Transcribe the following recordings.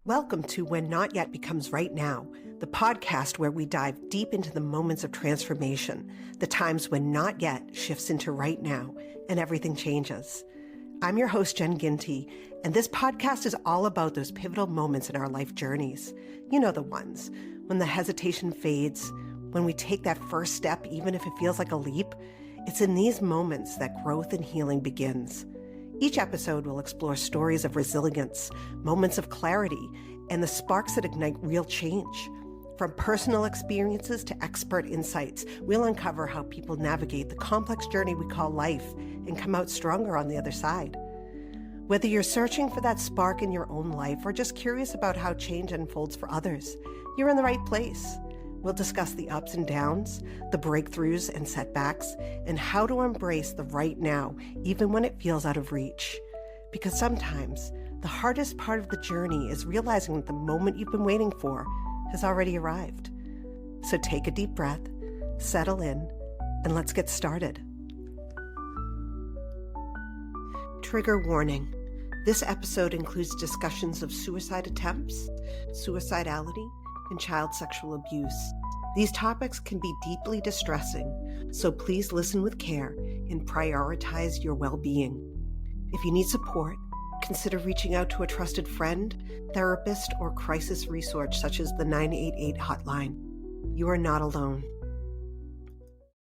Welcome to When Not Yet Becomes Right Now, the podcast where we dive deep into the moments of transformation, the times when not yet shifts into right now and everything changes. I'm your host, Jen Ginty, and this podcast is all about those pivotal moments in our life journeys. You know the ones, when the hesitation fades, when we take that first step, even if it feels like a leap. It's in these moments that growth and healing begins. Each episode will explore stories of resilience, moments of clarity, and the sparks that ignite real change. From personal experiences to expert insights, we'll uncover how people navigate the complex journey we call life and come out stronger on the other side. Whether you're searching for that spark in your own life or just curious about how change unfolds for others, you're in the right place. We'll discuss the ups and downs, the breakthroughs and setbacks, and how to embrace the right now, even when it feels out of reach. Because sometimes the hardest part of the journey is realizing that the moment you've been waiting for has already arrived. So take a deep breath, settle in, and let's get started. Trigger warning. This episode includes discussions of suicide attempts, suicidality, and child sexual abuse. These topics can be deeply distressing, so please listen with care and prioritize your well-being. If you need support, consider reaching out to a trusted friend, therapist, or crisis resource such as the 988 hotline. You are not alone.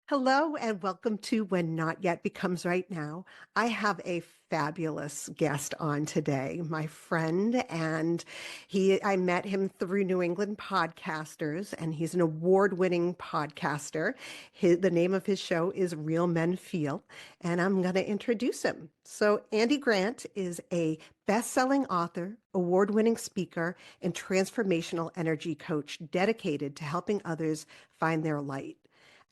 Hello and welcome to When Not Yet Becomes Right Now. I have a fabulous guest on today, my friend, and I met him through New England Podcasters, and he's an award-winning podcaster. The name of his show is Real Men Feel, and I'm going to introduce him. So Andy Grant is a best-selling author, award-winning speaker, and transformational energy coach dedicated to helping others find their light.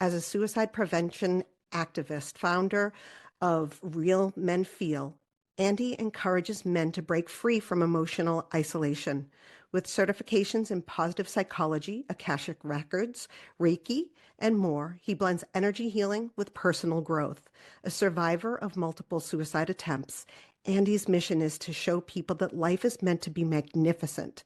As a suicide prevention activist, founder of Real Men Feel, Andy encourages men to break free from emotional isolation. With certifications in positive psychology, Akashic Records, Reiki, and more, he blends energy healing with personal growth. A survivor of multiple suicide attempts, Andy's mission is to show people that life is meant to be magnificent.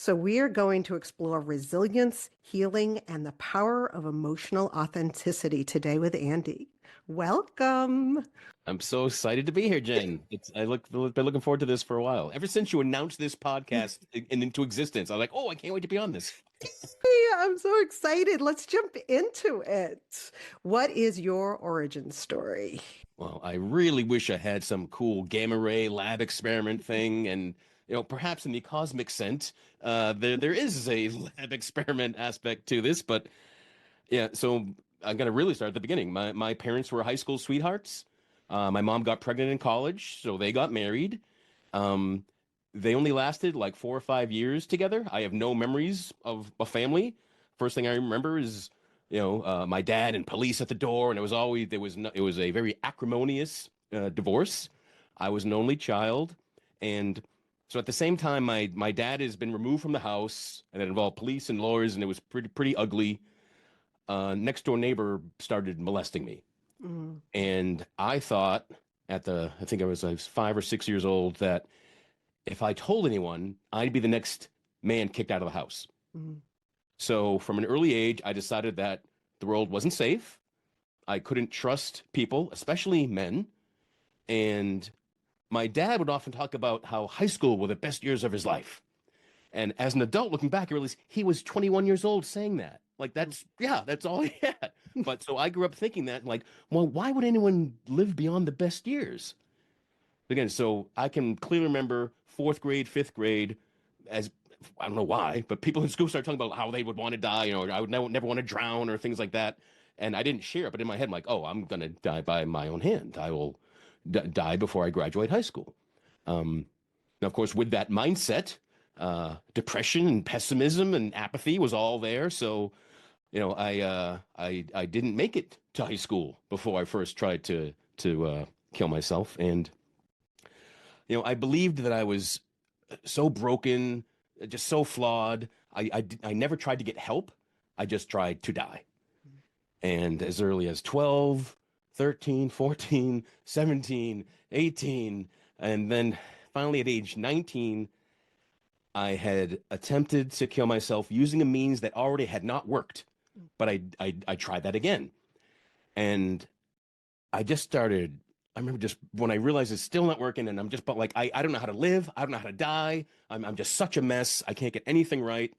So we are going to explore resilience, healing, and the power of emotional authenticity today with Andy. Welcome. I'm so excited to be here, Jen. Been looking forward to this for a while. Ever since you announced this podcast into existence, I was like, oh, I can't wait to be on this. Yeah, I'm so excited. Let's jump into it. What is your origin story? Well, I really wish I had some cool gamma ray lab experiment thing, and perhaps in the cosmic sense, there is a lab experiment aspect to this, but yeah. So I'm gonna really start at the beginning. My parents were high school sweethearts. My mom got pregnant in college, so they got married. Um, they only lasted like 4 or 5 years together. I have no memories of a family. First thing I remember is, my dad and police at the door, and it was a very acrimonious divorce. I was an only child, and so at the same time, my dad has been removed from the house, and it involved police and lawyers, and it was pretty ugly. Next door neighbor started molesting me. Mm. And I thought I think I was 5 or 6 years old, that if I told anyone, I'd be the next man kicked out of the house. Mm. So from an early age, I decided that the world wasn't safe. I couldn't trust people, especially men. And my dad would often talk about how high school were the best years of his life. And as an adult looking back, I realized he was 21 years old saying that. Like, that's all he had. But so I grew up thinking that, like, well, why would anyone live beyond the best years? Again, so I can clearly remember fourth grade, fifth grade, as I don't know why, but people in school started talking about how they would want to die, or I would never want to drown or things like that. And I didn't share it, but in my head, I'm like, oh, I'm going to die by my own hand. I will die before I graduate high school. Now, of course, with that mindset, depression and pessimism and apathy was all there. So, I didn't make it to high school before I first tried to kill myself. And, I believed that I was so broken, just so flawed. I never tried to get help. I just tried to die. And as early as 12, 13, 14, 17, 18, and then finally at age 19, I had attempted to kill myself using a means that already had not worked, but I tried that again, and I just started. I remember just when I realized it's still not working, and I'm just but like I don't know how to live, I don't know how to die. I'm just such a mess. I can't get anything right.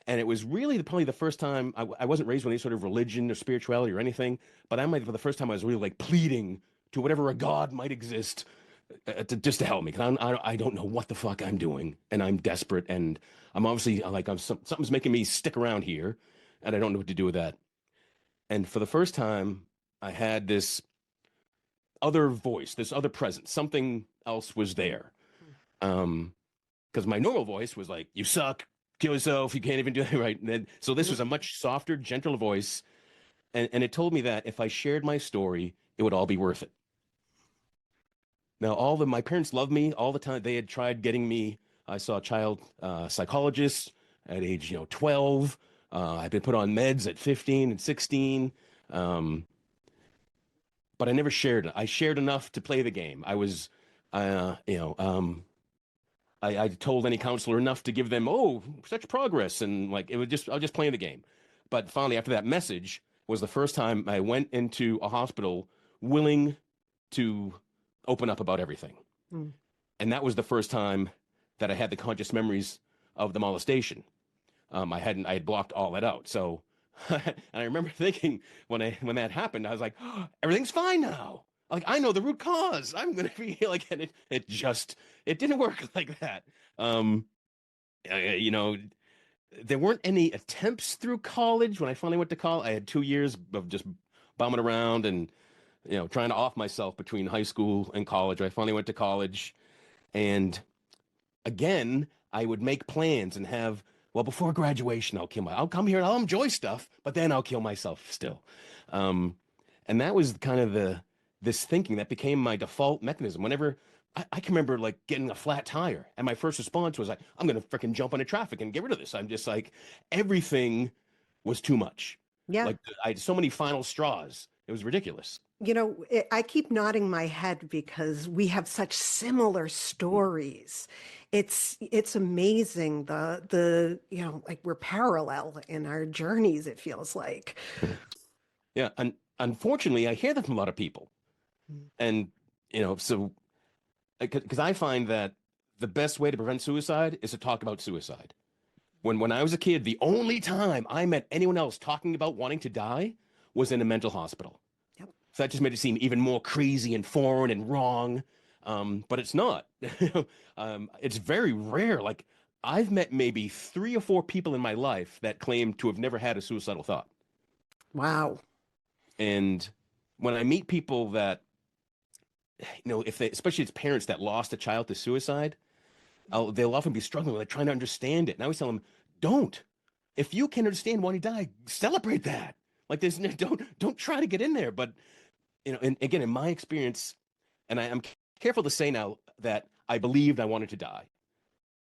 And it was really probably the first time I wasn't raised with any sort of religion or spirituality or anything, but I might for the first time I was really like pleading to whatever a God might exist just to help me because I don't know what the fuck I'm doing and I'm desperate and I'm obviously like something's making me stick around here and I don't know what to do with that. And for the first time, I had this other voice, this other presence, something else was there. Um, because my normal voice was like, "You suck, kill yourself, you can't even do it right." And then, so this was a much softer, gentler voice, and it told me that if I shared my story, it would all be worth it. Now, my parents loved me all the time. They had tried getting me. I saw a child psychologist at age 12. I've been put on meds at 15 and 16. Um, but I never shared it. I shared enough to play the game. I was, you know, I told any counselor enough to give them, oh, such progress. And like, I was just playing the game. But finally, after that message was the first time I went into a hospital willing to open up about everything. Mm. And that was the first time that I had the conscious memories of the molestation. I had blocked all that out. So, and I remember thinking when that happened, I was like, oh, everything's fine now. Like I know the root cause. I'm gonna be like, and it didn't work like that. Um, you know, there weren't any attempts through college. When I finally went to college, I had 2 years of just bumming around and trying to off myself between high school and college. I finally went to college, and again, I would make plans and have, well, before graduation, I'll come here and I'll enjoy stuff, but then I'll kill myself still. Um, and that was kind of this thinking that became my default mechanism. Whenever I can remember like getting a flat tire, and my first response was like, I'm gonna freaking jump into traffic and get rid of this. I'm just like, everything was too much. Yeah. Like I had so many final straws. It was ridiculous. I keep nodding my head because we have such similar stories. It's amazing like we're parallel in our journeys, it feels like. Yeah, and unfortunately, I hear that from a lot of people, Mm. and so because I find that the best way to prevent suicide is to talk about suicide. When I was a kid, the only time I met anyone else talking about wanting to die was in a mental hospital. Yep. So that just made it seem even more crazy and foreign and wrong. But it's not. It's very rare. Like I've met maybe 3 or 4 people in my life that claim to have never had a suicidal thought. Wow. And when I meet people that, if they, especially it's parents that lost a child to suicide, they'll often be struggling with like, trying to understand it. And I always tell them, don't. If you can understand why he died, celebrate that. Like there's don't try to get in there. But and again, in my experience, and I'm careful to say now that I believed I wanted to die.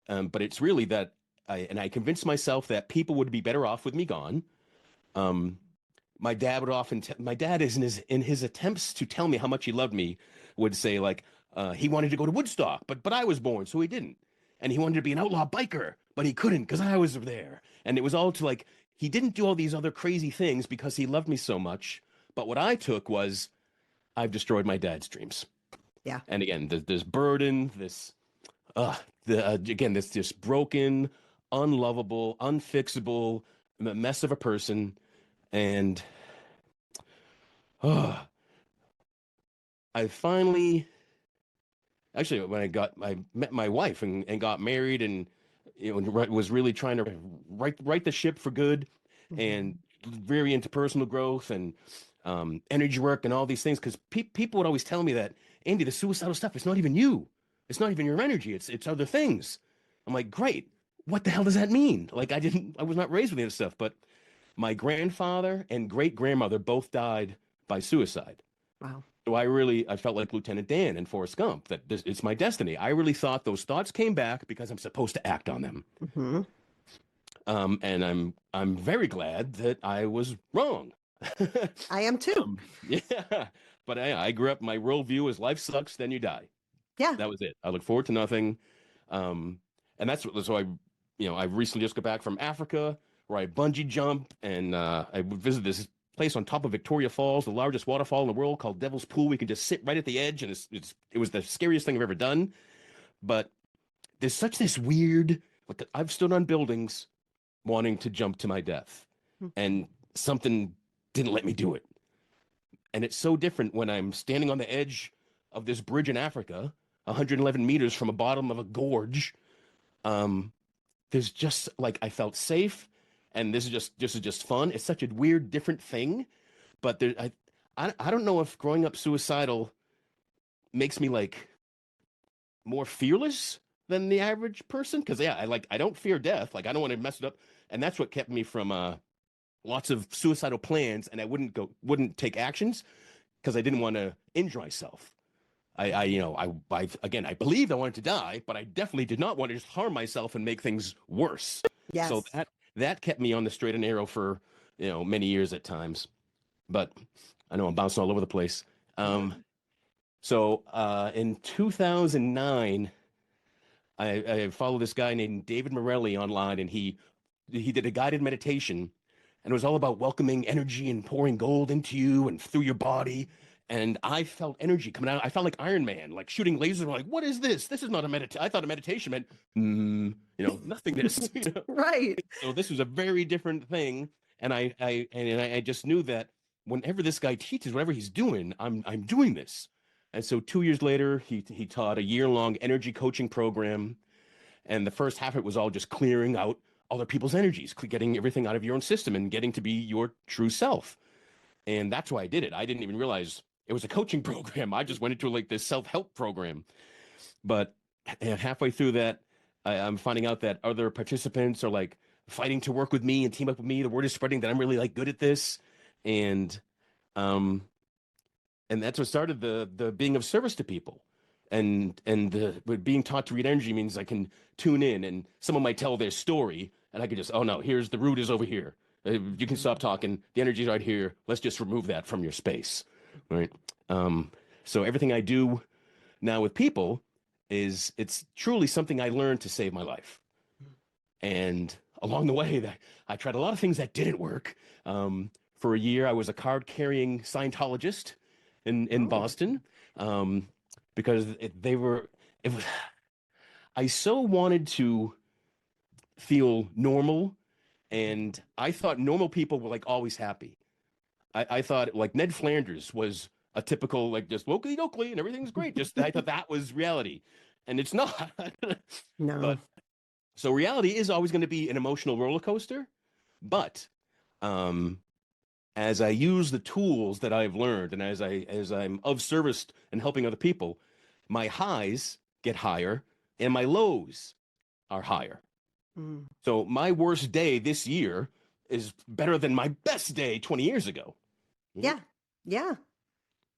But it's really that I convinced myself that people would be better off with me gone. Um, my dad would often my dad is in his attempts to tell me how much he loved me would say like he wanted to go to Woodstock but I was born so he didn't, and he wanted to be an outlaw biker but he couldn't because I was there, and it was all to like he didn't do all these other crazy things because he loved me so much. But what I took was I've destroyed my dad's dreams. Yeah. And again, this burden, this again this just broken, unlovable, unfixable mess of a person. And oh, I finally, actually, when I met my wife and got married and was really trying to right the ship for good, and Mhm. very into personal growth and energy work and all these things. Because people would always tell me that, Andy, the suicidal stuff, it's not even you. It's not even your energy. It's other things. I'm like, great. What the hell does that mean? Like I was not raised with any of this stuff, but my grandfather and great grandmother both died by suicide. Wow. So I felt like Lieutenant Dan in Forrest Gump, that it's my destiny. I really thought those thoughts came back because I'm supposed to act on them. Hmm. And I'm very glad that I was wrong. I am too. Yeah, but I grew up. My worldview is life sucks, then you die. Yeah. That was it. I look forward to nothing. Um, And that's what, so I recently just got back from Africa where I bungee jump and I visited this place on top of Victoria Falls, the largest waterfall in the world called Devil's Pool. We can just sit right at the edge, and it was the scariest thing I've ever done. But there's such this weird, like I've stood on buildings wanting to jump to my death, and something didn't let me do it. And it's so different when I'm standing on the edge of this bridge in Africa, 111 meters from the bottom of a gorge. There's just like I felt safe, and this is just fun. It's such a weird, different thing, but I don't know if growing up suicidal makes me like more fearless than the average person. Because yeah, I don't fear death. Like I don't want to mess it up, and that's what kept me from lots of suicidal plans, and I wouldn't take actions because I didn't want to injure myself. Again, I believed I wanted to die, but I definitely did not want to just harm myself and make things worse. Yes. So that kept me on the straight and narrow for, many years at times. But I know I'm bouncing all over the place. So in 2009, I followed this guy named David Morelli online, and he did a guided meditation, and it was all about welcoming energy and pouring gold into you and through your body. And I felt energy coming out. I felt like Iron Man, like shooting lasers. I'm like, what is this? This is not a meditation. I thought a meditation meant, nothingness. Right. So this was a very different thing. And I just knew that whenever this guy teaches, whatever he's doing, I'm doing this. And so 2 years later, he taught a year-long energy coaching program. And the first half of it was all just clearing out other people's energies, getting everything out of your own system and getting to be your true self. And that's why I did it. I didn't even realize it was a coaching program. I just went into like this self-help program. But halfway through that, I'm finding out that other participants are like fighting to work with me and team up with me. The word is spreading that I'm really like good at this. And that's what started the being of service to people. And being taught to read energy means I can tune in, and someone might tell their story, and I can just, oh no, here's the root is over here. You can stop talking. The energy's right here. Let's just remove that from your space, right? So everything I do now with people it's truly something I learned to save my life. And along the way, that I tried a lot of things that didn't work. For a year, I was a card-carrying Scientologist in Boston, because I so wanted to feel normal. And I thought normal people were like always happy. I thought like Ned Flanders was a typical like just locally dokley and everything's great. Just I thought that was reality, and it's not. No. But so reality is always going to be an emotional roller coaster. But as I use the tools that I've learned, and as I'm of service and helping other people, my highs get higher and my lows are higher. So my worst day this year is better than my best day 20 years ago. Yeah. Yeah.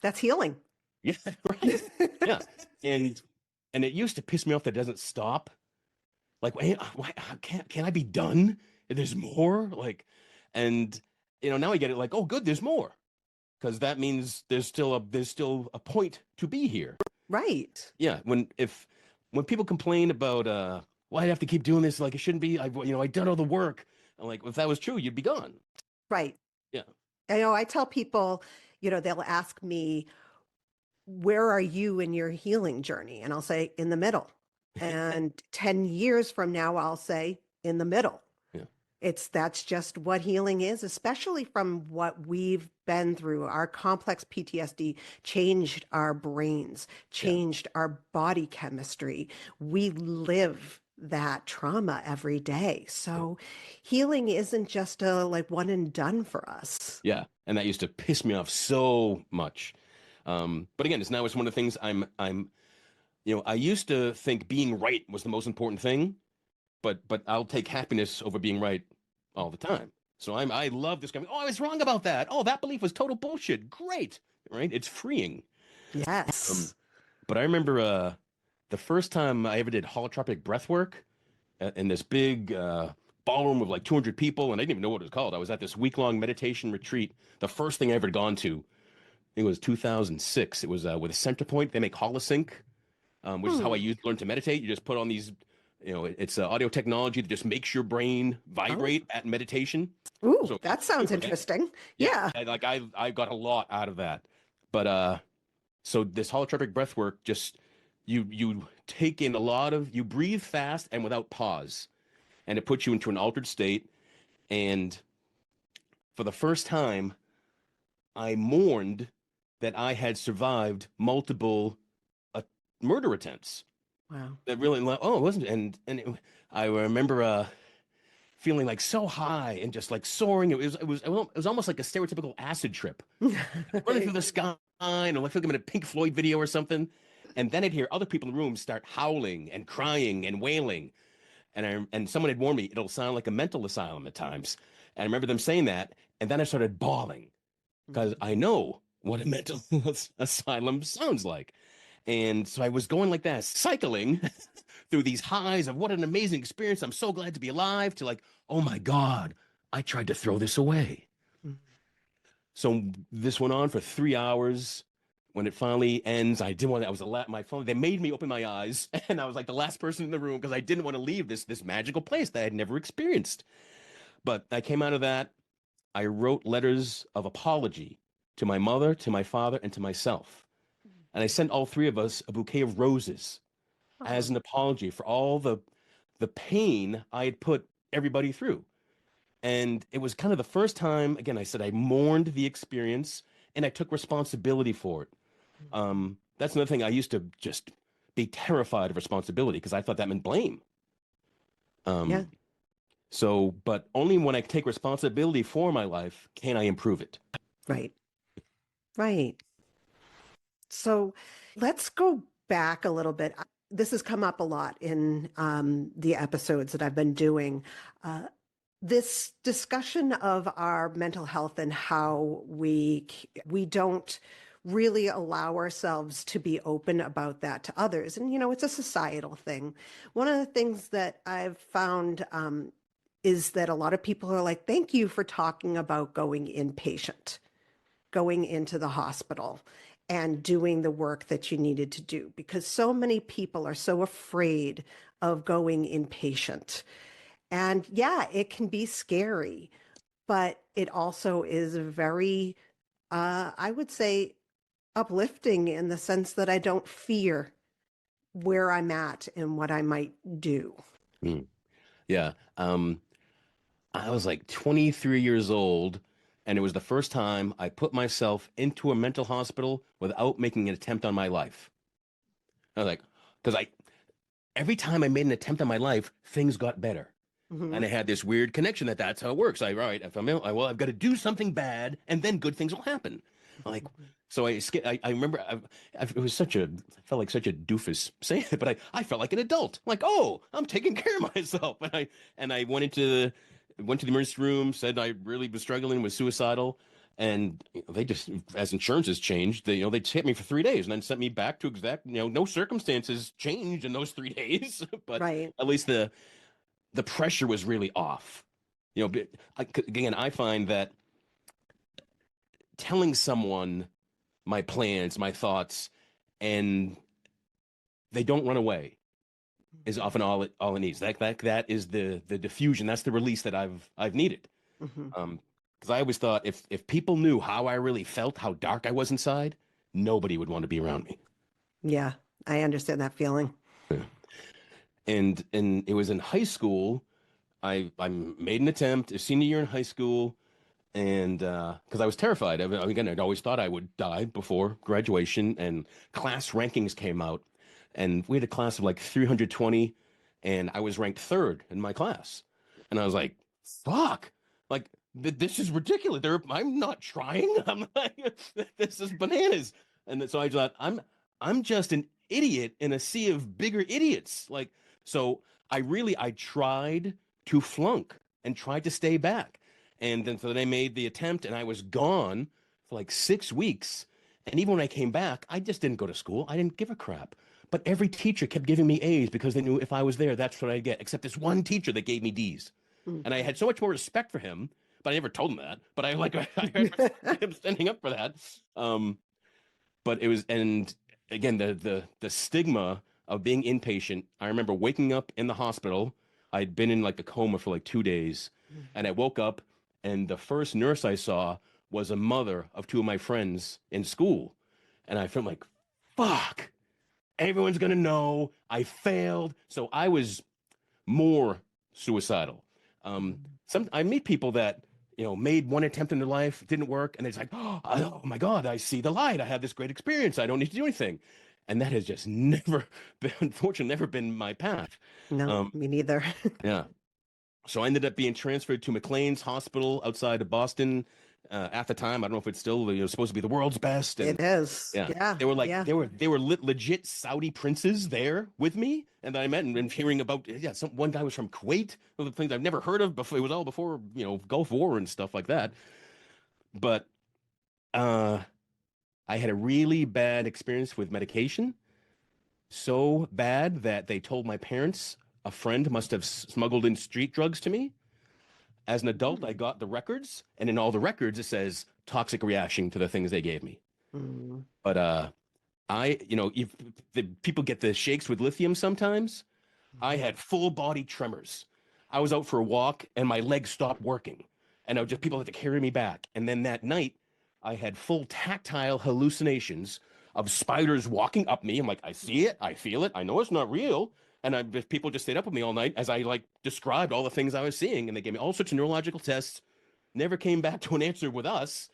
That's healing. Yeah, right. Yeah. And it used to piss me off that it doesn't stop. Like, why can't I be done? There's more. Like, and now I get it like, oh good, there's more. Because that means there's still a point to be here. Right. Yeah. When people complain about why I have to keep doing this, like it shouldn't be. I done all the work. I'm like, if that was true, you'd be gone. Right. Yeah. I tell people, they'll ask me, where are you in your healing journey? And I'll say, in the middle. And 10 years from now, I'll say, in the middle. Yeah. That's just what healing is, especially from what we've been through. Our complex PTSD changed our brains, changed our body chemistry. We live that trauma every day. So healing isn't just a like one and done for us. Yeah. And that used to piss me off so much. But again, it's one of the things I used to think being right was the most important thing, but I'll take happiness over being right all the time. So I love this guy. Oh, I was wrong about that. Oh, that belief was total bullshit. Great. Right. It's freeing. Yes. But I remember, the first time I ever did holotropic breath work in this big ballroom with like 200 people, and I didn't even know what it was called. I was at this week-long meditation retreat. The first thing I ever gone to, I think it was 2006. It was with a Centerpoint. They make Holosync, which is how I learned to meditate. You just put on these It's audio technology that just makes your brain vibrate at meditation. Ooh, So that sounds super. interesting. Yeah, Yeah. I got a lot out of that. But so this holotropic breath work, just you take in you breathe fast and without pause, and it puts you into an altered state. And for the first time, I mourned that I had survived multiple uh, murder attempts. Wow. That really, oh, it wasn't, I remember feeling like so high and just like soaring. It was almost like a stereotypical acid trip, running through the sky, and I feel like I'm in a Pink Floyd video or something. And then I'd hear other people in the room start howling and crying and wailing. And someone had warned me it'll sound like a mental asylum at times. And I remember them saying that, and then I started bawling because I know what a mental asylum sounds like. And so I was going like that, cycling through these highs of what an amazing experience. I'm so glad to be alive, to like, oh my God, I tried to throw this away. So this went on for 3 hours. When it finally ends, I didn't want to, I was my phone. They made me open my eyes, and I was like the last person in the room because I didn't want to leave this magical place that I had never experienced. But I came out of that. I wrote letters of apology to my mother, to my father, and to myself. And I sent all three of us a bouquet of roses as an apology for all the pain I had put everybody through. And it was kind of the first time, again, I said I mourned the experience and I took responsibility for it. That's another thing. I used to just be terrified of responsibility because I thought that meant blame. Yeah. So, but only when I take responsibility for my life can I improve it. Right. Right. So let's go back a little bit. This has come up a lot in the episodes that I've been doing. This discussion of our mental health and how we don't really allow ourselves to be open about that to others. And, it's a societal thing. One of the things that I've found is that a lot of people are like, thank you for talking about going inpatient, going into the hospital and doing the work that you needed to do, because so many people are so afraid of going inpatient. And yeah, it can be scary, but it also is very, I would say, uplifting in the sense that I don't fear where I'm at and what I might do. Mm. Yeah. I was like 23 years old, and it was the first time I put myself into a mental hospital without making an attempt on my life. I was like, because every time I made an attempt on my life, things got better. Mm-hmm. And I had this weird connection that's how it works. All right, if I'm ill, I've got to do something bad, and then good things will happen. Like, so I remember it was I felt like such a doofus saying it, but I felt like an adult. Like, oh, I'm taking care of myself. And I went to the emergency room, said I really was struggling with suicidal. And they just, as insurance has changed, they hit me for 3 days and then sent me back to no circumstances changed in those 3 days, but Right. at least the pressure was really off. Again, I find that telling someone my plans, my thoughts, and they don't run away is often all it needs. That is the diffusion. That's the release that I've needed. Mm-hmm. Because I always thought if people knew how I really felt, how dark I was inside, nobody would want to be around me. Yeah, I understand that feeling. And it was in high school. I made an attempt, a senior year in high school, and because I was terrified. Again, I'd always thought I would die before graduation, and class rankings came out, and we had a class of like 320, and I was ranked third in my class, and I was like, "Fuck!" Like this is ridiculous. I'm not trying. I'm like, this is bananas. And so I thought, I'm just an idiot in a sea of bigger idiots. Like, so I tried to flunk and tried to stay back. And then so they made the attempt, and I was gone for like 6 weeks. And even when I came back, I just didn't go to school. I didn't give a crap. But every teacher kept giving me A's because they knew if I was there, that's what I'd get. Except this one teacher that gave me D's. And I had so much more respect for him, but I never told him that. But I heard him standing up for that. But it was, and again, the stigma of being inpatient. I remember waking up in the hospital. I'd been in like a coma for like 2 days, and I woke up, and the first nurse I saw was a mother of two of my friends in school. And I felt like, fuck, everyone's gonna know I failed. So I was more suicidal. Some I meet people that made one attempt in their life, didn't work, and it's like, oh my God, I see the light. I had this great experience. I don't need to do anything, and that has just never been, unfortunately, never been my path. No, Um, me neither. yeah. So I ended up being transferred to McLean's Hospital outside of Boston. At the time, I don't know if it's still supposed to be the world's best, and It is. yeah, Yeah. they were like Yeah. they were legit Saudi princes there with me, and that I met and hearing about one guy was from Kuwait, one of the things I've never heard of before. It was all before Gulf War and stuff like that. But uh, I had a really bad experience with medication, so bad that they told my parents a friend must have smuggled in street drugs to me. As an adult, I got the records, and in all the records, it says toxic reaction to the things they gave me. Mm. But if the people get the shakes with lithium sometimes, I had full body tremors. I was out for a walk and my legs stopped working, and people had to carry me back. And then that night, I had full tactile hallucinations of spiders walking up me. I'm like, I see it, I feel it, I know it's not real. And people just stayed up with me all night as I like described all the things I was seeing, and they gave me all sorts of neurological tests. Never came back to an answer with us.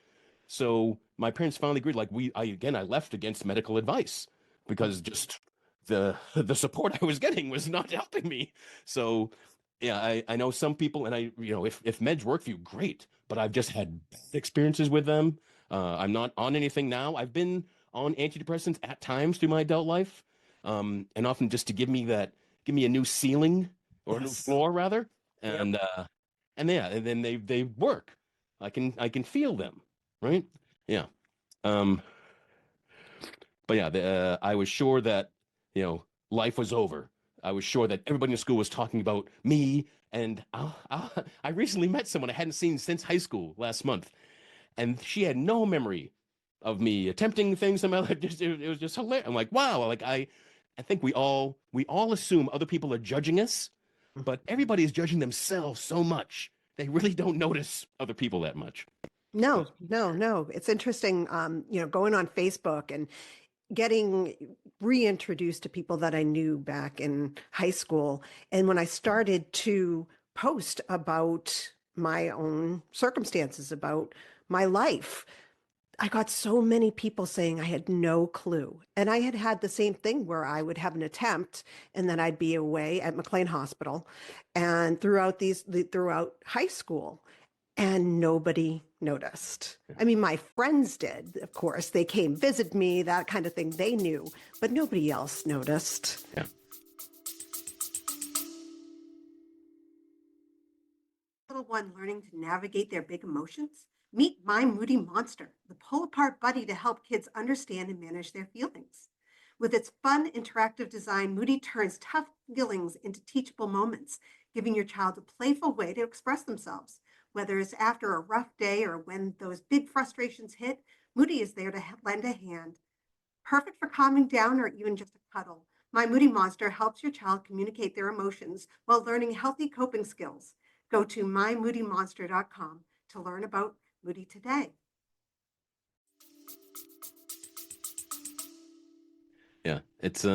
So my parents finally agreed. Like I left against medical advice because just the support I was getting was not helping me. So yeah, I know some people, and if meds work for you, great. But I've just had bad experiences with them. I'm not on anything now. I've been on antidepressants at times through my adult life, and often just to give me a new ceiling or a new Yes. floor rather, Yep. and then they work. I can feel them, right? Yeah. Um, but yeah, I was sure that life was over. I was sure that everybody in school was talking about me, and I recently met someone I hadn't seen since high school last month, and she had no memory of me attempting things in my life. It was just hilarious. I'm like, wow. Like I think we all assume other people are judging us, but everybody is judging themselves so much they really don't notice other people that much. No, no, no. It's interesting, going on Facebook and getting reintroduced to people that I knew back in high school. And when I started to post about my own circumstances, about my life, I got so many people saying I had no clue. And I had had the same thing where I would have an attempt and then I'd be away at McLean Hospital and throughout high school, and nobody noticed. I mean, my friends did, of course. They came visit me, that kind of thing. They knew, but nobody else noticed. Yeah. Little one learning to navigate their big emotions? Meet My Moody Monster, the pull apart buddy to help kids understand and manage their feelings. With its fun, interactive design, Moody turns tough feelings into teachable moments, giving your child a playful way to express themselves. Whether it's after a rough day or when those big frustrations hit, Moody is there to lend a hand. Perfect for calming down or even just a cuddle, My Moody Monster helps your child communicate their emotions while learning healthy coping skills. Go to mymoodymonster.com to learn about Moody today. Yeah. It's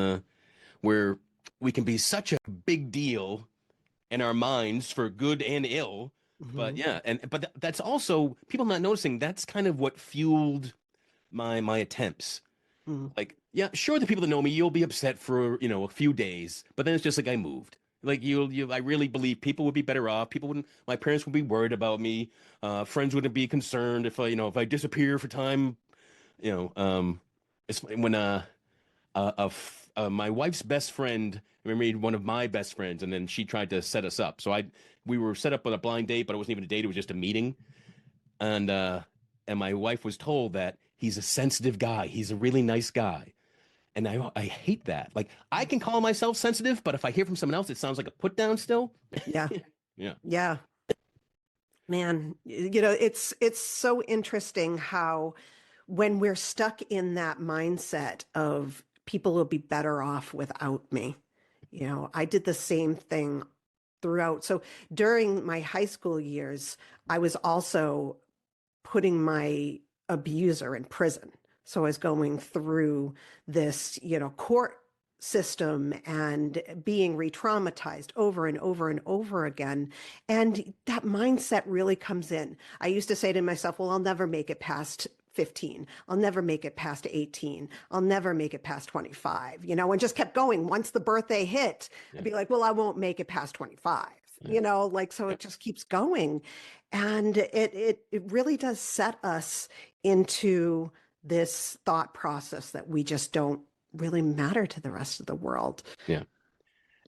where we can be such a big deal in our minds for good and ill. But Mm-hmm. yeah, but that's also people not noticing that's kind of what fueled my attempts. Mm-hmm. Like, yeah, sure, the people that know me, you'll be upset for, a few days, but then it's just like I moved. Like I really believe people would be better off. My parents would be worried about me. Friends wouldn't be concerned if I disappear for time. You know, it's when my wife's best friend married one of my best friends, and then she tried to set us up. So we were set up on a blind date, but it wasn't even a date; it was just a meeting. And my wife was told that he's a sensitive guy. He's a really nice guy. And I hate that. Like I can call myself sensitive, but if I hear from someone else, it sounds like a put down still. Yeah. Yeah. Yeah. Man, it's so interesting how when we're stuck in that mindset of people will be better off without me. I did the same thing throughout. So during my high school years, I was also putting my abuser in prison. So I was going through this, court system and being re-traumatized over and over and over again. And that mindset really comes in. I used to say to myself, well, I'll never make it past 15. I'll never make it past 18. I'll never make it past 25, and just kept going. Once the birthday hit, Yeah. I'd be like, well, I won't make it past 25, so it just keeps going. And it really does set us into this thought process that we just don't really matter to the rest of the world. Yeah.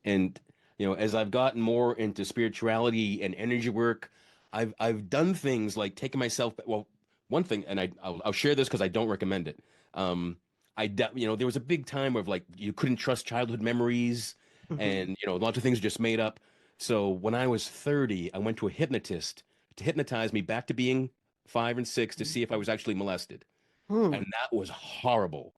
And as I've gotten more into spirituality and energy work, I've done things like taking myself. Well, one thing, and I'll share this because I don't recommend it. There was a big time of like you couldn't trust childhood memories, and lots of things just made up. So when I was 30, I went to a hypnotist to hypnotize me back to being 5 and 6 to see if I was actually molested, and that was horrible.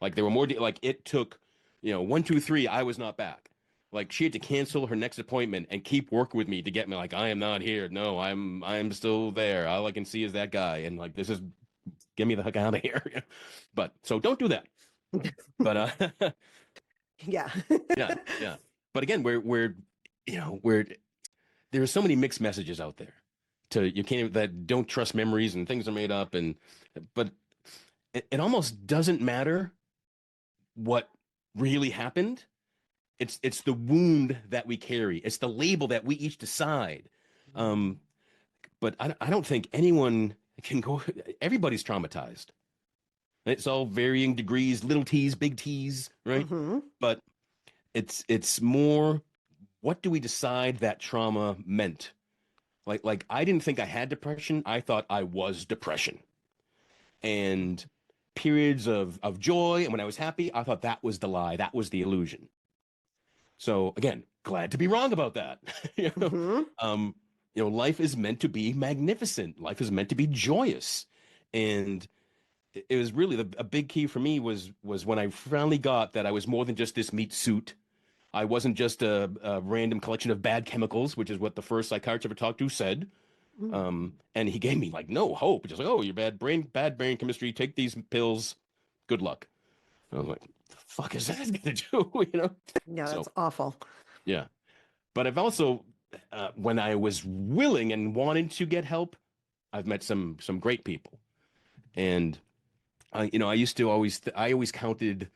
Like there were more, like it took, 1, 2, 3, I was not back. Like she had to cancel her next appointment and keep working with me to get me like, I am not here. No, I'm still there. All I can see is that guy. And like, get me the heck out of here. But so don't do that. But Yeah. yeah, yeah. But again, there are so many mixed messages out there you can't, that don't trust memories and things are made up. But it almost doesn't matter what really happened. It's the wound that we carry. It's the label that we each decide. But I don't think anyone can go. Everybody's traumatized. It's all varying degrees, little t's, big t's, right? But it's more, what do we decide that trauma meant? Like I didn't think I had depression. I thought I was depression. And periods of joy and when I was happy, I thought that was the lie. That was the illusion. So again, glad to be wrong about that. Life is meant to be magnificent. Life is meant to be joyous. And it was really a big key for me was when I finally got that I was more than just this meat suit. I wasn't just a random collection of bad chemicals, which is what the first psychiatrist I ever talked to said. And he gave me like no hope. Just like, oh, you're bad brain chemistry. Take these pills. Good luck. I was like, the fuck is that gonna do? Yeah, So that's awful. yeah. But I've also, when I was willing and wanted to get help, I've met some great people. And I always counted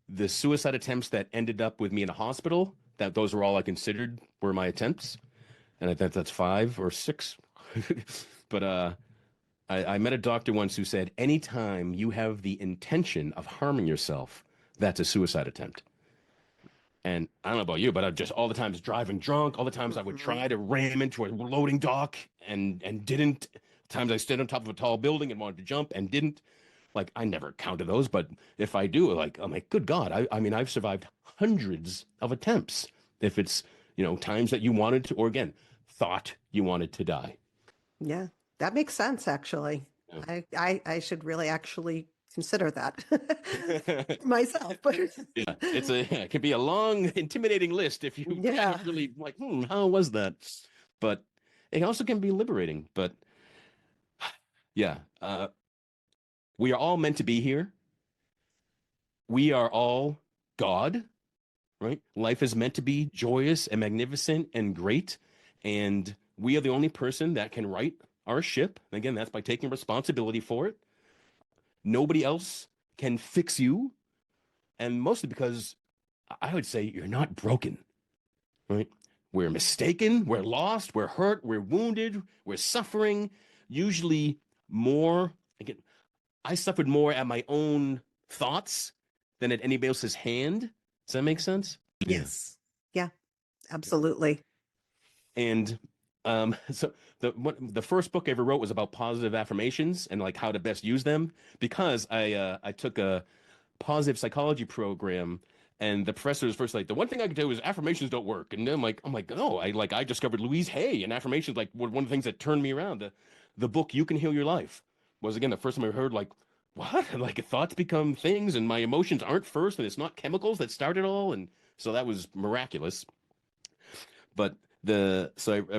the suicide attempts that ended up with me in a hospital, that those were all I considered were my attempts. And I think that's 5 or 6. But I met a doctor once who said, anytime you have the intention of harming yourself, that's a suicide attempt. And I don't know about you, but I just all the times driving drunk, all the times I would try to ram into a loading dock and didn't. Times I stood on top of a tall building and wanted to jump and didn't. Like I never counted those, but if I do, like I'm like, good God, I mean I've survived hundreds of attempts. If it's times that you wanted to, or again, thought you wanted to die. Yeah, that makes sense, actually. Yeah. I should really actually consider that myself. But Yeah, it can be a long, intimidating list if you yeah, really like, how was that? But it also can be liberating. But yeah, we are all meant to be here. We are all God, right? Life is meant to be joyous and magnificent and great. And we are the only person that can right our ship. And again, that's by taking responsibility for it. Nobody else can fix you. And mostly because I would say you're not broken, right? We're mistaken, we're lost, we're hurt, we're wounded, we're suffering. Usually more, again, I suffered more at my own thoughts than at anybody else's hand. Does that make sense? yes, yeah, absolutely. And so the first book I ever wrote was about positive affirmations and like how to best use them, because I took a positive psychology program, and the professor was first like, the one thing I could do is affirmations don't work. And then I'm like, no, I discovered Louise Hay, and affirmations like were one of the things that turned me around. The book You Can Heal Your Life was again the first time I heard like what? And like thoughts become things and my emotions aren't first and it's not chemicals that start it all. And so that was miraculous. But I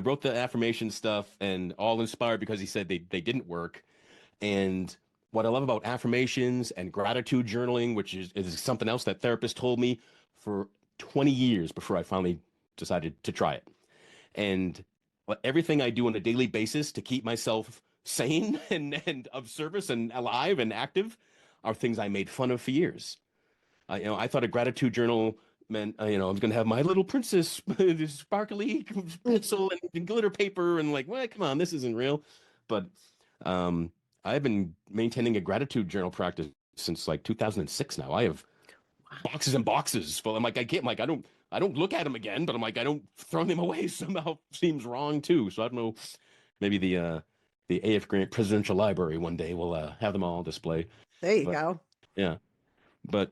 wrote the affirmation stuff and all inspired because he said they didn't work. And what I love about affirmations and gratitude journaling, which is something else that therapist told me for 20 years before I finally decided to try it. And everything I do on a daily basis to keep myself sane and of service and alive and active are things I made fun of for years. I thought a gratitude journal meant, I was going to have my little princess, this sparkly pencil and glitter paper, and like, well, come on, this isn't real. But I've been maintaining a gratitude journal practice since like 2006 now. I have boxes and boxes full. I'm like, I can't, like, I don't look at them again, but I'm like, I don't throw them away somehow seems wrong too. So I don't know, maybe the A.F. Grant Presidential Library one day will have them all on display. There you But go. yeah, but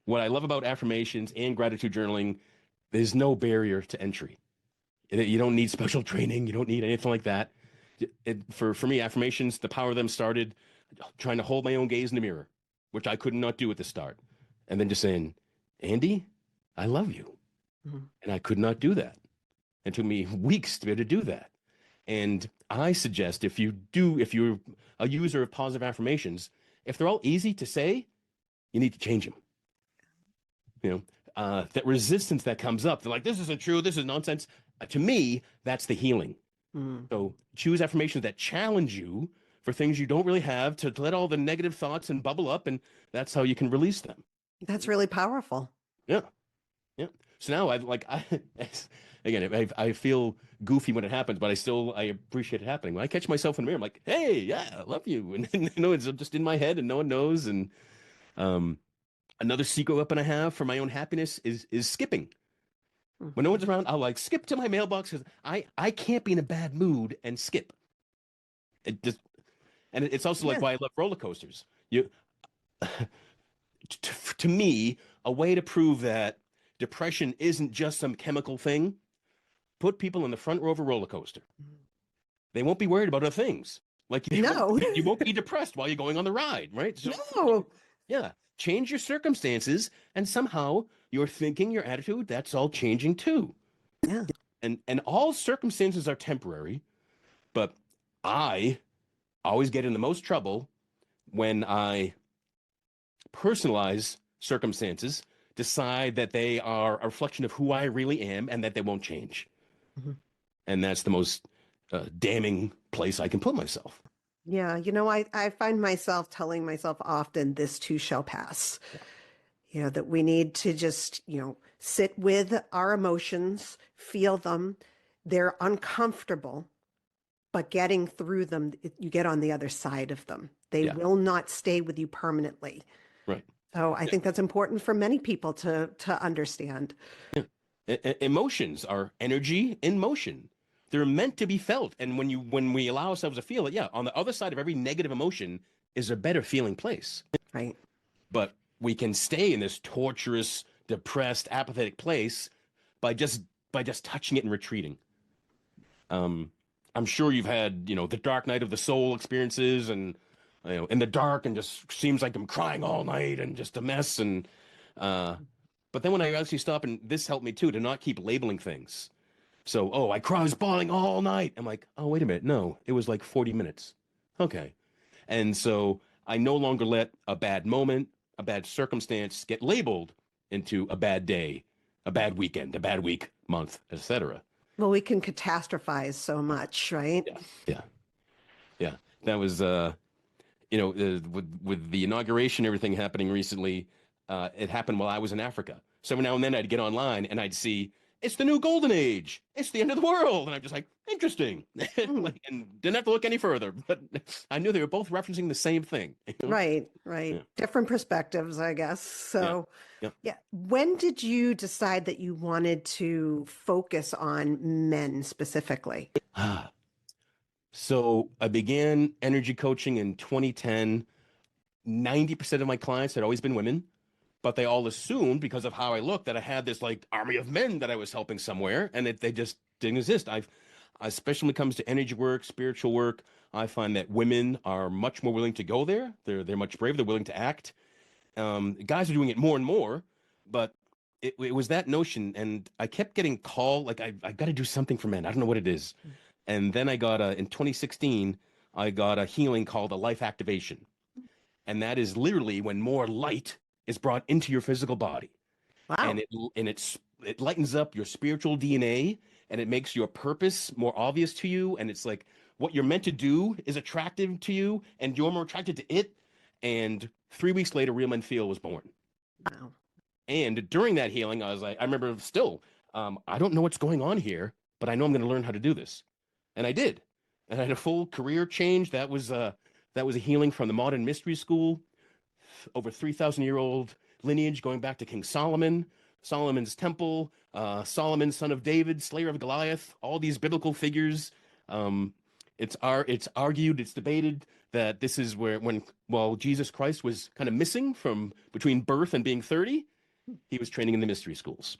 what I love about affirmations and gratitude journaling, there's no barrier to entry. You don't need special training. You don't need anything like that. For me, affirmations, the power of them started trying to hold my own gaze in the mirror, which I could not do at the start. And then just saying, Andy, I love you. Mhm. And I could not do that. It took me weeks to be able to do that. And I suggest if you're a user of positive affirmations, if they're all easy to say, you need to change them. That resistance that comes up, they're like, this isn't true, this is nonsense. To me, that's the healing. Mm. So choose affirmations that challenge you for things you don't really have, to let all the negative thoughts and bubble up, and that's how you can release them. That's really powerful. Yeah. Yeah. So now again, I feel goofy when it happens, but I appreciate it happening. When I catch myself in the mirror, I'm like, hey, yeah, I love you. And it's just in my head and no one knows. And um, another secret weapon I have for my own happiness is skipping. When no one's around, I'll like skip to my mailbox because I can't be in a bad mood and skip. It just, and it's also like Yeah. why I love roller coasters. To me, a way to prove that depression isn't just some chemical thing, put people in the front row of a roller coaster. They won't be worried about other things. Like No. you won't be depressed while you're going on the ride, right? So No. yeah, change your circumstances, and somehow your thinking, your attitude, that's all changing too. Yeah. And all circumstances are temporary, but I always get in the most trouble when I personalize circumstances, decide that they are a reflection of who I really am and that they won't change. Mhm. And that's the most damning place I can put myself. Yeah. I find myself telling myself often, this too shall pass. That we need to just, sit with our emotions, feel them. They're uncomfortable, but getting through them, you get on the other side of them. They Yeah, will not stay with you permanently. right. So I Yeah. think that's important for many people to understand. Emotions are energy in motion. They're meant to be felt. And when we allow ourselves to feel it, yeah, on the other side of every negative emotion is a better feeling place. Right. But we can stay in this torturous, depressed, apathetic place by just touching it and retreating. Um, I'm sure you've had, the dark night of the soul experiences and, in the dark and just seems like I'm crying all night and just a mess. And, but then when I actually stop, and this helped me too, to not keep labeling things. So, oh, I was bawling all night. I'm like, oh, wait a minute. No, it was like 40 minutes. Okay. And so I no longer let a bad moment, a bad circumstance get labeled into a bad day, a bad weekend, a bad week, month, etc. Well, we can catastrophize so much, right? Yeah, yeah, yeah. That was, with the inauguration, everything happening recently. It happened while I was in Africa. So now and then I'd get online and I'd see it's the new golden age. It's the end of the world, and I'm just like, interesting, Hmm. and didn't have to look any further. But I knew they were both referencing the same thing. Right, right. Yeah, Different perspectives, I guess. yeah, So, yeah. yeah. When did you decide that you wanted to focus on men specifically? So I began energy coaching in 2010. 90% of my clients had always been women, but they all assumed because of how I looked that I had this like army of men that I was helping somewhere, and they just didn't exist. especially when it comes to energy work, spiritual work. I find that women are much more willing to go there. They're much braver. They're willing to act. Guys are doing it more and more, but it was that notion, and I kept getting called like I got to do something for men. I don't know what it is. And then I got in 2016, I got a healing called a life activation, and that is literally when more light is brought into your physical body, Wow. and it lightens up your spiritual DNA, and it makes your purpose more obvious to you, and it's like what you're meant to do is attractive to you, and you're more attracted to it. And 3 weeks later, Real Men Feel was born. Wow. And during that healing, I was like, I remember still, I don't know what's going on here, but I know I'm going to learn how to do this, and I did. And I had a full career change. That was a healing from the modern mystery school, over 3,000-year-old lineage going back to King Solomon, Solomon's temple, Solomon, son of David, slayer of Goliath, all these biblical figures. Um, it's argued, it's debated that this is while Jesus Christ was kind of missing from between birth and being 30, he was training in the mystery schools.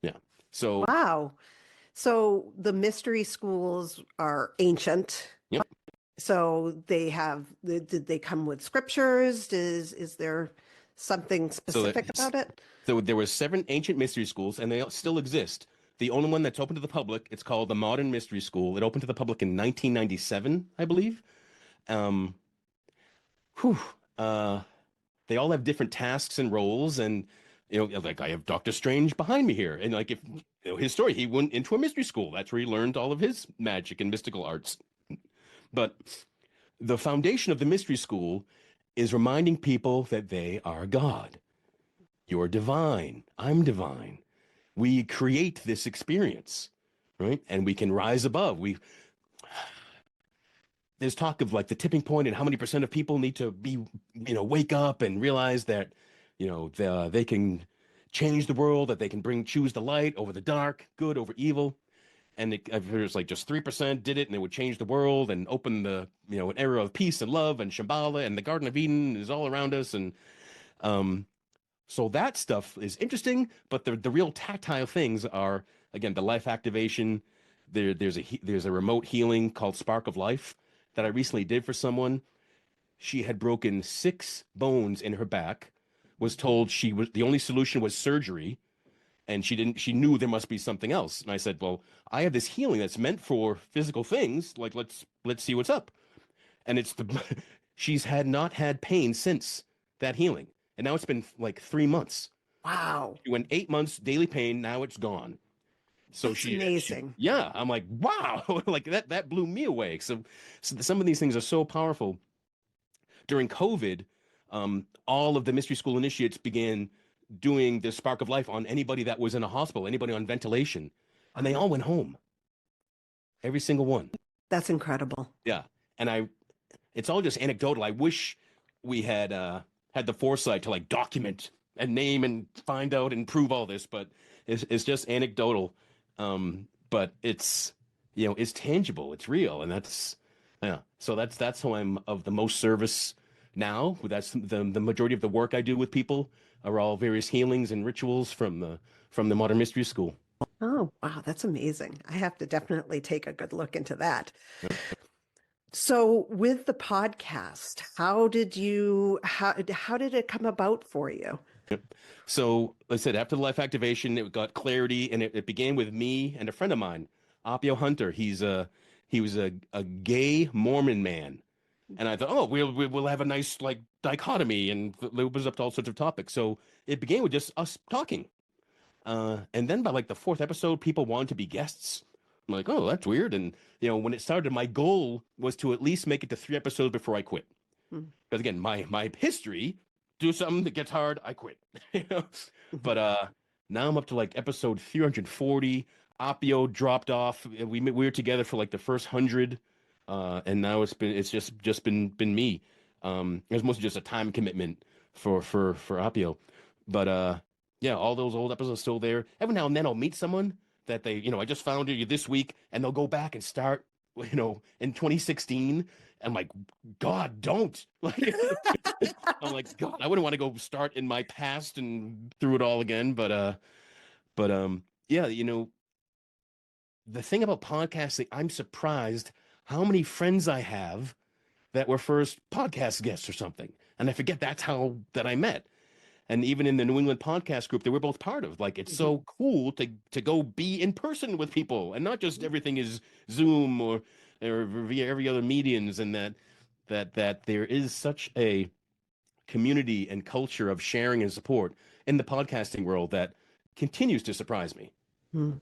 Yeah. So, Wow. So the mystery schools are ancient. yep. So did they come with scriptures? Is there something So specific about it? there were 7 ancient mystery schools, and they still exist. The only one that's open to the public, it's called the Modern Mystery School. It opened to the public in 1997, I believe. Um, whew, uh, they all have different tasks and roles, and like I have Doctor Strange behind me here, and like if his story, he went into a mystery school. That's where he learned all of his magic and mystical arts. But the foundation of the mystery school is reminding people that they are God. You're divine. I'm divine. We create this experience, right? And we can rise above. There's talk of like the tipping point and how many percent of people need to be, wake up and realize that, they can change the world, that they can choose the light over the dark, good over evil. And I've heard it's like just 3% did it, and it would change the world and open an era of peace and love and Shambhala, and the Garden of Eden is all around us. And so that stuff is interesting, but the real tactile things are, again, the life activation. There's a remote healing called Spark of Life that I recently did for someone. She had broken 6 bones in her back, was told the only solution was surgery, and she knew there must be something else. And I said, well, I have this healing that's meant for physical things. Like, let's see what's up. And she's not had pain since that healing. And now it's been like 3 months. Wow. She went 8 months daily pain. Now it's gone. So That's amazing. yeah, I'm like, wow, like that blew me away. So some of these things are so powerful. During COVID, all of the mystery school initiates began doing the Spark of Life on anybody that was in a hospital, anybody on ventilation, and they all went home. Every single one. That's incredible. Yeah, and it's all just anecdotal. I wish we had had the foresight to like document and name and find out and prove all this, but it's just anecdotal. But it's it's tangible, it's real, and so that's how I'm of the most service now. That's the majority of the work I do with people are all various healings and rituals from the Modern Mystery School. Oh, wow, that's amazing. I have to definitely take a good look into that. So with the podcast, how did it come about for you? So, like I said, after the life activation, it got clarity, and it began with me and a friend of mine, Appio Hunter. He was a gay Mormon man, and I thought, oh, we'll have a nice like dichotomy, and it was up to all sorts of topics. So it began with just us talking, and then by like the 4th episode, people wanted to be guests. I'm like, oh, that's weird. And when it started, my goal was to at least make it to 3 episodes before I quit. Because again, my history, do something that gets hard, I quit. But now I'm up to like episode 340. Appio dropped off. We were together for like the first 100, and now it's just been me. It was mostly just a time commitment for Appio. But yeah, all those old episodes are still there. Every now and then I'll meet someone that I just found you this week, and they'll go back and start in 2016. I'm like, God, don't. Like, I'm like, God, I wouldn't want to go start in my past and through it all again. But yeah, the thing about podcasting, I'm surprised how many friends I have that were first podcast guests or something. And I forget that's how that I met. And even in the New England podcast group that we're both part of, like it's Mhm. so cool to go be in person with people and not just everything is Zoom or via every other mediums, and that there is such a community and culture of sharing and support in the podcasting world that continues to surprise me. Mm.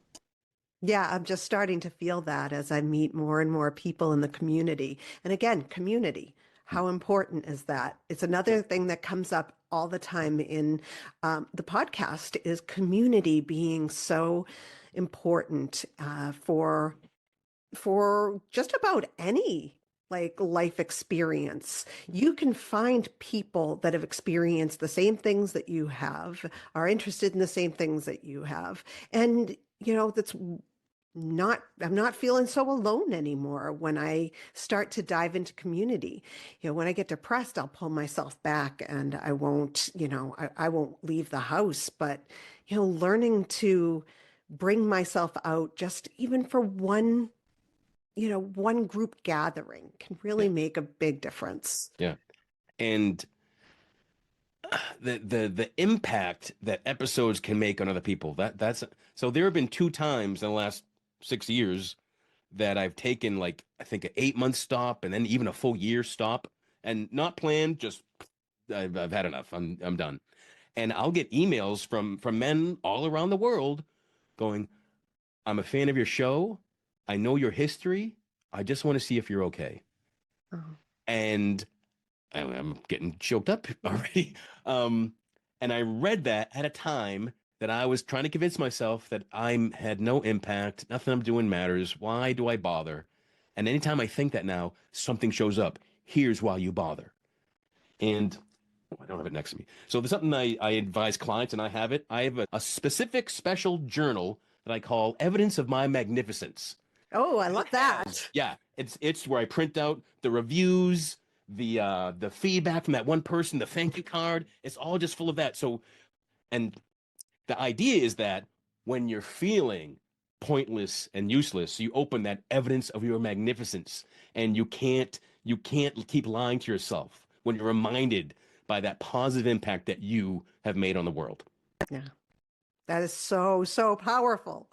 Yeah, I'm just starting to feel that as I meet more and more people in the community. And again, community, how important is that? It's Yeah. another thing that comes up all the time in the podcast is community being so important for just about any like life experience. You can find people that have experienced the same things that you have, are interested in the same things that you have. And, that's not, I'm not feeling so alone anymore when I start to dive into community. When I get depressed, I'll pull myself back and I won't, I won't leave the house, but, learning to bring myself out just even for one group gathering can Yeah. really make a big difference. Yeah. And the impact that episodes can make on other people, that's so there have been two times in the last 6 years that I've taken, like, I think an 8 month stop and then even a full year stop, and not planned, just I've had enough. I'm done. And I'll get emails from men all around the world going, I'm a fan of your show. I know your history. I just want to see if you're okay. Oh, And I'm getting choked up already. Um, and I read that at a time that I was trying to convince myself that I had no impact, nothing I'm doing matters. Why do I bother? And anytime I think that now, something shows up. Here's why you bother. And I don't have it next to me. So there's something I advise clients, and I have it. I have a specific special journal that I call Evidence of My Magnificence. oh, I And it love has, that. yeah, it's where I print out the reviews, the feedback from that one person, the thank you card. It's all just full of that. So, and the idea is that when you're feeling pointless and useless, you open that evidence of your magnificence, and you can't keep lying to yourself when you're reminded by that positive impact that you have made on the world. Yeah, that is so, so powerful.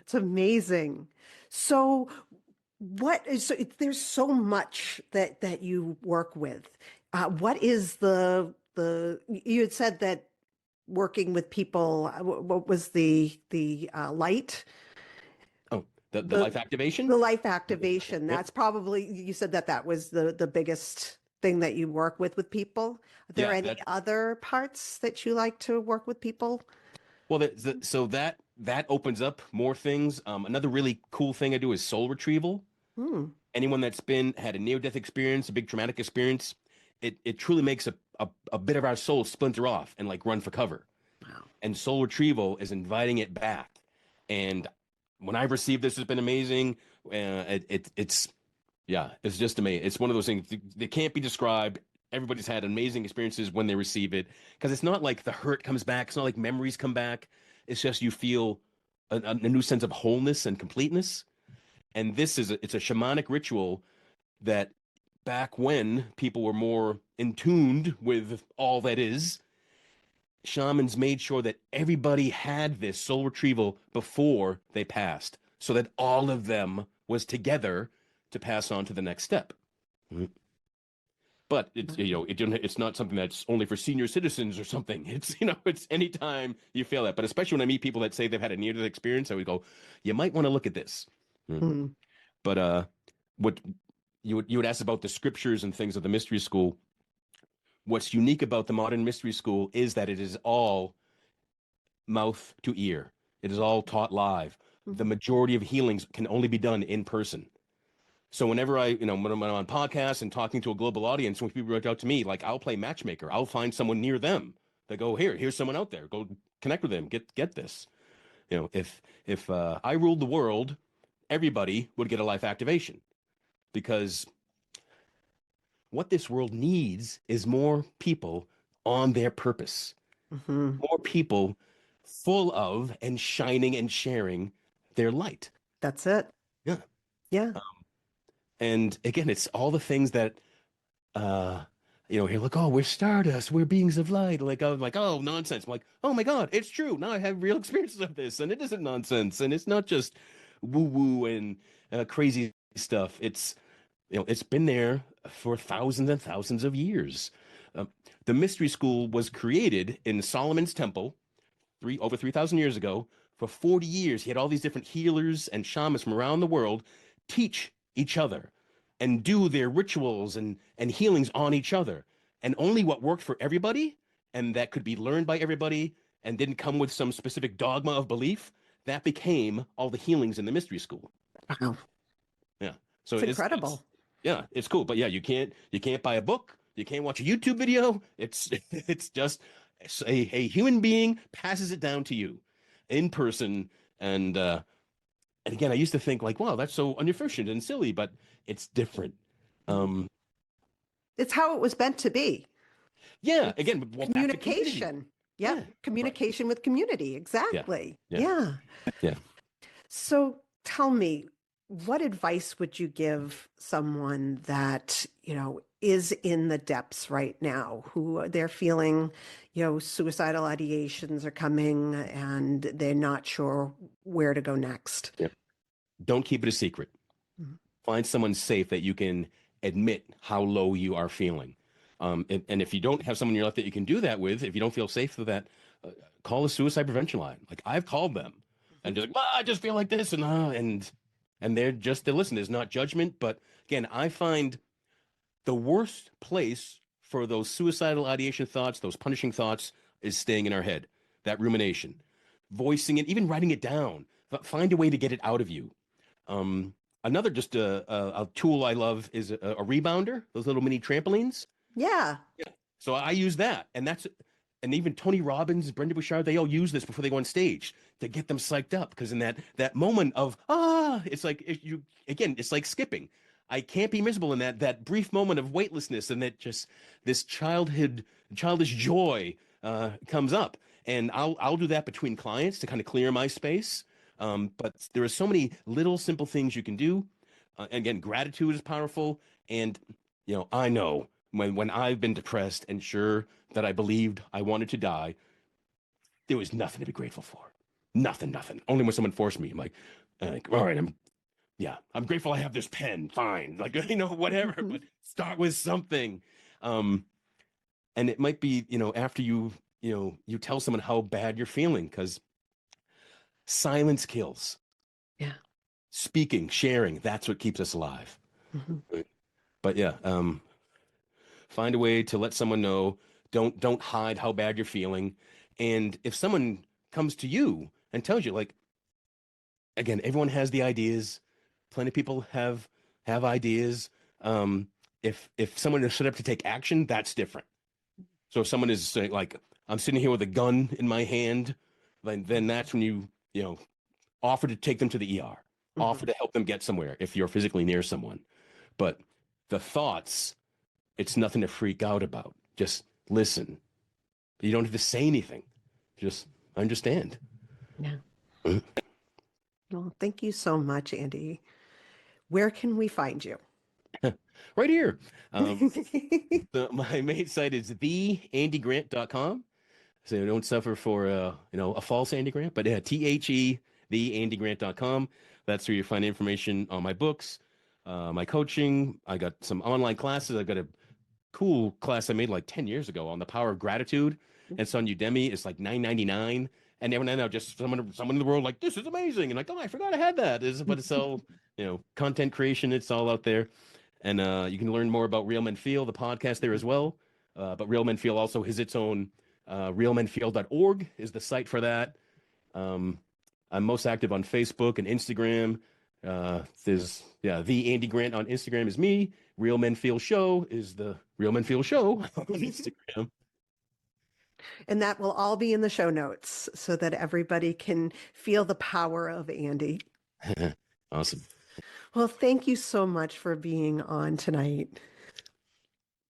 It's amazing. So, there's so much that you work with. What is you had said that working with people, what was the light? Oh, the The life activation? the life activation. Yep. That's probably, you said that was the biggest thing that you work with people. Are there Yeah, any that other parts that you like to work with people? well, so that opens up more things. Another really cool thing I do is soul retrieval. Hmm. Anyone that's been had a near-death experience, a big traumatic experience, it truly makes a bit of our soul splinter off and like run for cover. Wow. And soul retrieval is inviting it back. And when I've received this, has been amazing. It's yeah, it's just amazing. It's one of those things that can't be described. Everybody's had amazing experiences when they receive it, because it's not like the hurt comes back. It's not like memories come back. It's just you feel a new sense of wholeness and completeness. And it's a shamanic ritual that back when people were more in tuned with all that is, shamans made sure that everybody had this soul retrieval before they passed, so that all of them was together to pass on to the next step. Mhm. But it's not something that's only for senior citizens or something. It's anytime you feel that. But especially when I meet people that say they've had a near-death experience, I would go, you might want to look at this. Mm. Hmm. But what you would ask about the scriptures and things of the mystery school. What's unique about the modern mystery school is that it is all mouth to ear. It is all taught live. The majority of healings can only be done in person. So whenever when I'm on podcasts and talking to a global audience, when people reach out to me, like I'll play matchmaker. I'll find someone near them. They go, here's someone out there. Go connect with them. Get this. If I ruled the world, everybody would get a life activation, because what this world needs is more people on their purpose, Hmm. more people full of and shining and sharing their light. That's it. Yeah. Yeah. And again, it's all the things that uh you're like, oh, we're stardust, we're beings of light. Like I'm like, oh, nonsense. I'm like, oh my God, it's true. Now I have real experiences of this, and it isn't nonsense, and it's not just woo-woo and crazy stuff. It's been there for thousands and thousands of years. Uh, the mystery school was created in Solomon's temple over 3,000 years ago. For 40 years, he had all these different healers and shamans from around the world teach each other and do their rituals and healings on each other. And only what worked for everybody and that could be learned by everybody and didn't come with some specific dogma of belief, that became all the healings in the mystery school. Wow. Yeah. So It's incredible. yeah, it's cool. But yeah, you can't buy a book, you can't watch a YouTube video. It's just a human being passes it down to you in person. And again, I used to think like, wow, that's so inefficient and silly, but it's different. Um, It's how it was meant to be. yeah, It's again, well, back to community. communication. Yep. Yeah, Communication with community. Exactly. yeah, Yeah. yeah. So tell me, what advice would you give someone that, is in the depths right now, who they're feeling, suicidal ideations are coming and they're not sure where to go next? Yeah. Don't keep it a secret. Mhm. Find someone safe that you can admit how low you are feeling. And if you don't have someone in your life that you can do that with, if you don't feel safe with that, call a suicide prevention line. Like I've called them and just like, I just feel like this and they listen. There's not judgment, but again, I find the worst place for those suicidal ideation thoughts, those punishing thoughts, is staying in our head. That rumination, voicing it, even writing it down. Find a way to get it out of you. Um, Another just a tool I love is a rebounder, those little mini trampolines. Yeah. So I use that, and even Tony Robbins, Brenda Bouchard, they all use this before they go on stage to get them psyched up. Because in that moment of it's like it's like skipping. I can't be miserable in that brief moment of weightlessness, and that just this childish joy comes up, and I'll do that between clients to kind of clear my space. But there are so many little simple things you can do. And again, gratitude is powerful, and I know when I've been depressed and sure that I believed I wanted to die, there was nothing to be grateful for. Nothing. Only when someone forced me. I'm like, all right, I'm grateful I have this pen. Fine. Like, whatever, but start with something. And it might be, after you tell someone how bad you're feeling, because silence kills. Yeah. Speaking, sharing, that's what keeps us alive. Mm-hmm. But yeah, find a way to let someone know. Don't hide how bad you're feeling. And if someone comes to you and tells you, like, again, everyone has the ideas. Plenty of people have ideas. If someone is set up to take action, that's different. So if someone is saying, like, I'm sitting here with a gun in my hand, then that's when you offer to take them to the ER, offer to help them get somewhere if you're physically near someone. But the thoughts, it's nothing to freak out about. Just listen. You don't have to say anything. Just understand. Yeah. Well, thank you so much, Andy. Where can we find you? Right here. My main site is theandygrant.com. So you don't suffer for a false Andy Grant, but theandygrant.com. That's where you find information on my books, my coaching. I got some online classes. I've got a cool class I made like 10 years ago on the power of gratitude. And it's on Udemy. It's like $9.99. And every now and then, just someone in the world like, this is amazing. And like, oh, I forgot I had that. But it's all, content creation. It's all out there. And you can learn more about Real Men Feel, the podcast there as well. But Real Men Feel also has its own, realmenfeel.org is the site for that. I'm most active on Facebook and Instagram. There's the Andy Grant on Instagram is me. Real Men Feel Show is the Real Men Feel Show on Instagram. And that will all be in the show notes so that everybody can feel the power of Andy. Awesome. Well, thank you so much for being on tonight.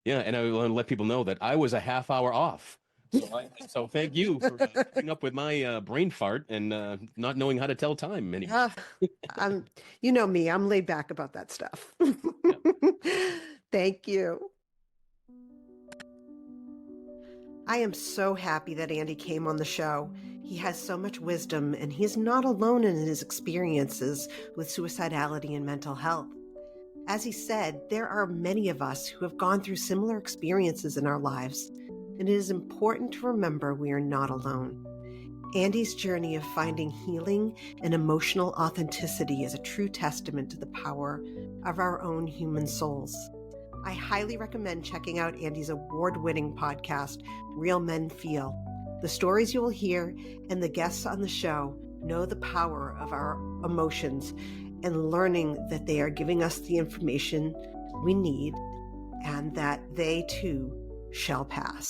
Yeah, and I want to let people know that I was a half hour off So thank you for putting up with my brain fart and not knowing how to tell time anymore. You know me, I'm laid back about that stuff. Thank you. I am so happy that Andy came on the show. He has so much wisdom, and he's not alone in his experiences with suicidality and mental health. As he said, there are many of us who have gone through similar experiences in our lives, and it is important to remember we are not alone. Andy's journey of finding healing and emotional authenticity is a true testament to the power of our own human souls. I highly recommend checking out Andy's award-winning podcast, Real Men Feel. The stories you will hear and the guests on the show know the power of our emotions and learning that they are giving us the information we need and that they too shall pass.